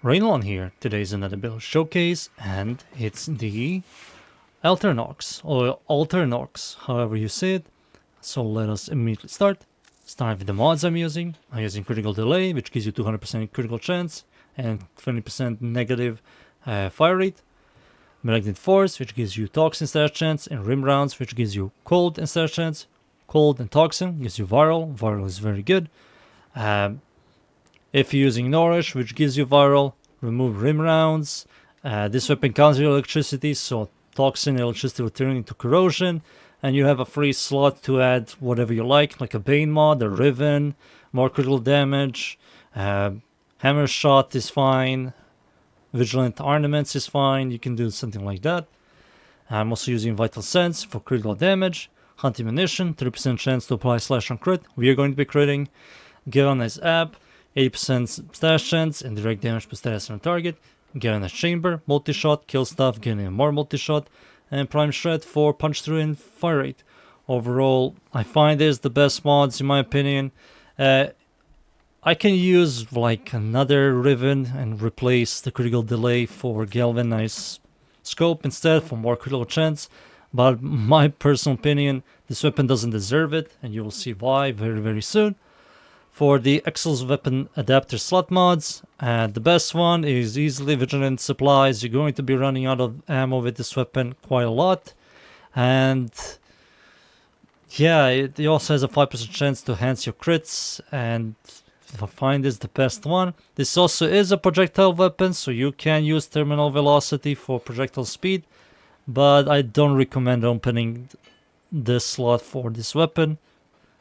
Rainollon here. Today's another build showcase, and it's the Alternox, or Alternox, however you say it. So let us immediately start. Start with the mods I'm using. I'm using critical delay, which gives you 200% critical chance and 20% negative fire rate. Malignant force, which gives you toxin stash chance, and rim rounds, which gives you cold and stash chance. Cold and toxin gives you viral. Viral is very good. If you're using Nourish, which gives you viral, remove rim rounds. This weapon counters electricity, so toxin and electricity will turn into corrosion, and you have a free slot to add whatever you like a Bane mod, a Riven, more critical damage, hammer shot is fine, vigilant ornaments is fine, you can do something like that. I'm also using Vital Sense for critical damage, Hunt Ammunition, 3% chance to apply slash on crit, we are going to be critting, Galvanized App, 80% stash chance and direct damage per status on target. Galvanized Chamber, multi-shot, kill stuff, getting more multi-shot, and Prime Shred for punch through and fire rate. Overall, I find this the best mods in my opinion. I can use like another Riven and replace the critical delay for Galvanized Scope instead for more critical chance. But my personal opinion, this weapon doesn't deserve it, and you will see why very soon. For the Excel's weapon adapter slot mods, the best one is easily Vigilant Supplies. You're going to be running out of ammo with this weapon quite a lot. And yeah, it also has a 5% chance to enhance your crits, and I find this the best one. This also is a projectile weapon, so you can use terminal velocity for projectile speed, but I don't recommend opening this slot for this weapon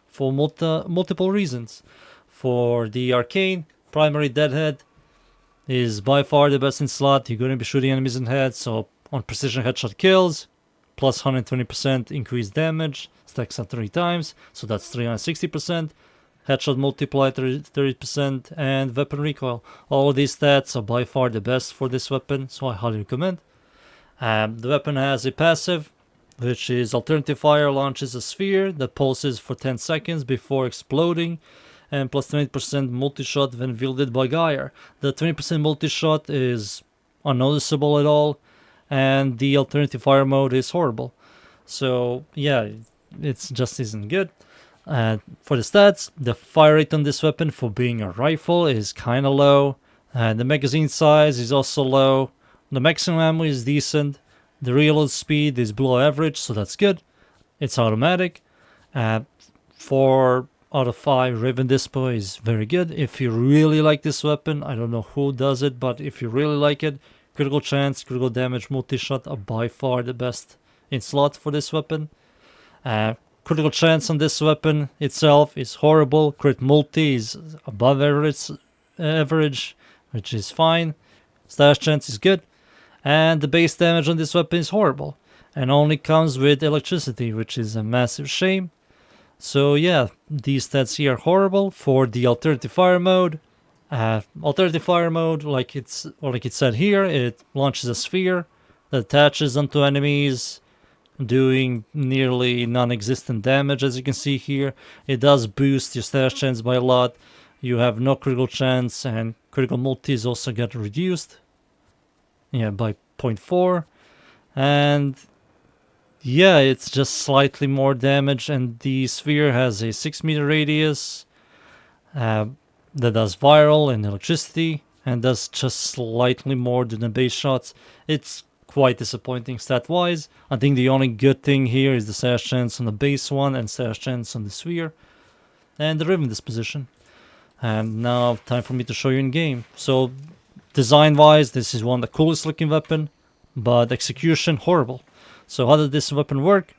for multiple reasons. For the arcane, primary deadhead is by far the best in slot. You're going to be shooting enemies in head, so on precision headshot kills, plus 120% increased damage, stacks up 3 times, so that's 360%. Headshot multiplier 30%, and weapon recoil. All of these stats are by far the best for this weapon, so I highly recommend. The weapon has a passive, which is Alternative Fire launches a sphere that pulses for 10 seconds before exploding, and plus 20% multi-shot when wielded by Gyre. The 20% multi-shot is unnoticeable at all, and the Alternative Fire mode is horrible. So yeah, it just isn't good. For the stats, the fire rate on this weapon for being a rifle is kinda low, and the magazine size is also low. The maximum ammo is decent. The reload speed is below average, so that's good. It's automatic. 4 out of 5 Riven dispo is very good. If you really like this weapon, I don't know who does it, but if you really like it, critical chance, critical damage, multi-shot are by far the best in slot for this weapon. Critical chance on this weapon itself is horrible. Crit multi is above average, which is fine. Stash chance is good. And the base damage on this weapon is horrible, and only comes with electricity, which is a massive shame. So yeah, these stats here are horrible. For the Alternative Fire mode, like it said here, it launches a sphere that attaches onto enemies, doing nearly non-existent damage, as you can see here. It does boost your stash chance by a lot. You have no critical chance, and critical multis also get reduced. Yeah, by 0.4, and yeah, it's just slightly more damage, and the sphere has a 6-meter radius that does viral and electricity, and does just slightly more than the base shots. It's quite disappointing stat-wise. I think the only good thing here is the stash chance on the base one and stash chance on the sphere, and the Riven disposition. And now time for me to show you in game. So design-wise, this is one of the coolest looking weapon, but execution, horrible. So how does this weapon work?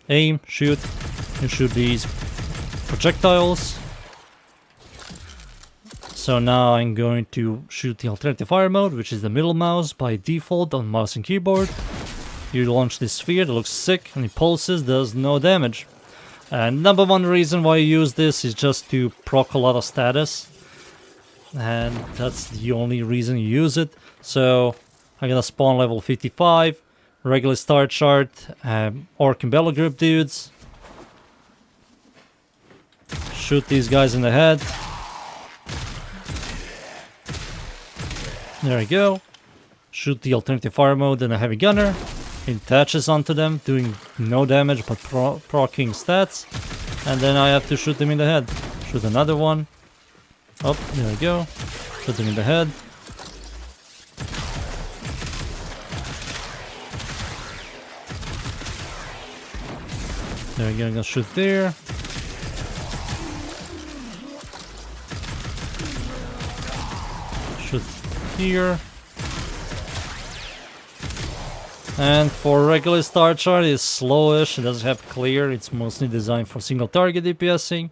Aim, shoot, and shoot these projectiles. So now I'm going to shoot the Alternative Fire mode, which is the middle mouse by default on mouse and keyboard. You launch this sphere that looks sick, and it pulses, does no damage. And number one reason why you use this is just to proc a lot of status, and that's the only reason you use it. So I'm gonna spawn level 55, regular star chart, Orc and Bellow Grip dudes. Shoot these guys in the head. There we go. Shoot the alternative fire mode and a heavy gunner. It attaches onto them, doing no damage but proccing stats. And then I have to shoot them in the head. Shoot another one. Oh, there we go. Shoot them in the head. There we go, I'm gonna shoot there. Shoot here. And for regular star chart, it's slowish, it doesn't have clear, it's mostly designed for single target DPSing.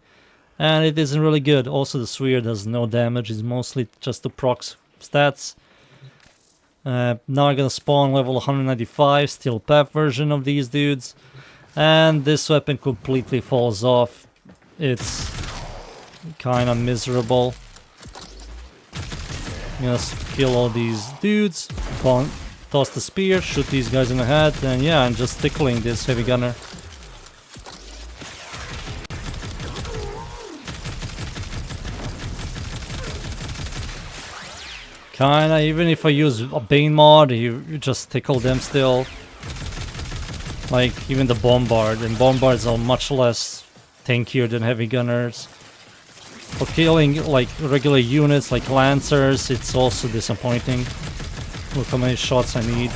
And it isn't really good. Also the sphere does no damage, it's mostly just to proc stats. Now I'm gonna spawn level 195, steel path version of these dudes. And this weapon completely falls off. It's kinda miserable. I'm gonna kill all these dudes, toss the spear, shoot these guys in the head, and yeah, I'm just tickling this heavy gunner. Kinda, even if I use a Bane mod, you just tickle them still. Like, even the Bombard, and Bombards are much less tankier than heavy gunners. For killing, like, regular units like Lancers, it's also disappointing. Look how many shots I need.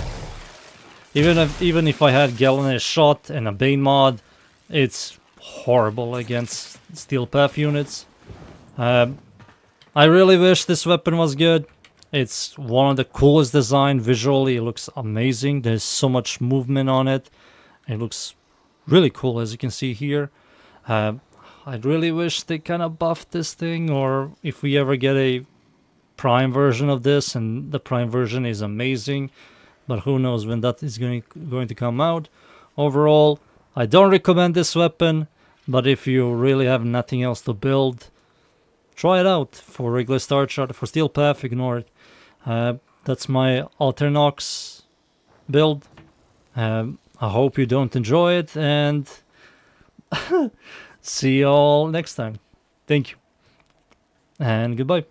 Even if I had Galvanized Shot and a Bane mod, it's horrible against Steel Path units. I really wish this weapon was good. It's one of the coolest design visually, it looks amazing. There's so much movement on it. It looks really cool, as you can see here. I really wish they kind of buffed this thing, or if we ever get a Prime version of this, and the Prime version is amazing, but who knows when that is going to come out. Overall, I don't recommend this weapon, but if you really have nothing else to build, try it out. For regular Star Chart, for Steel Path, ignore it. That's my Alternox build. I hope you don't enjoy it, and see you all next time. Thank you, and goodbye.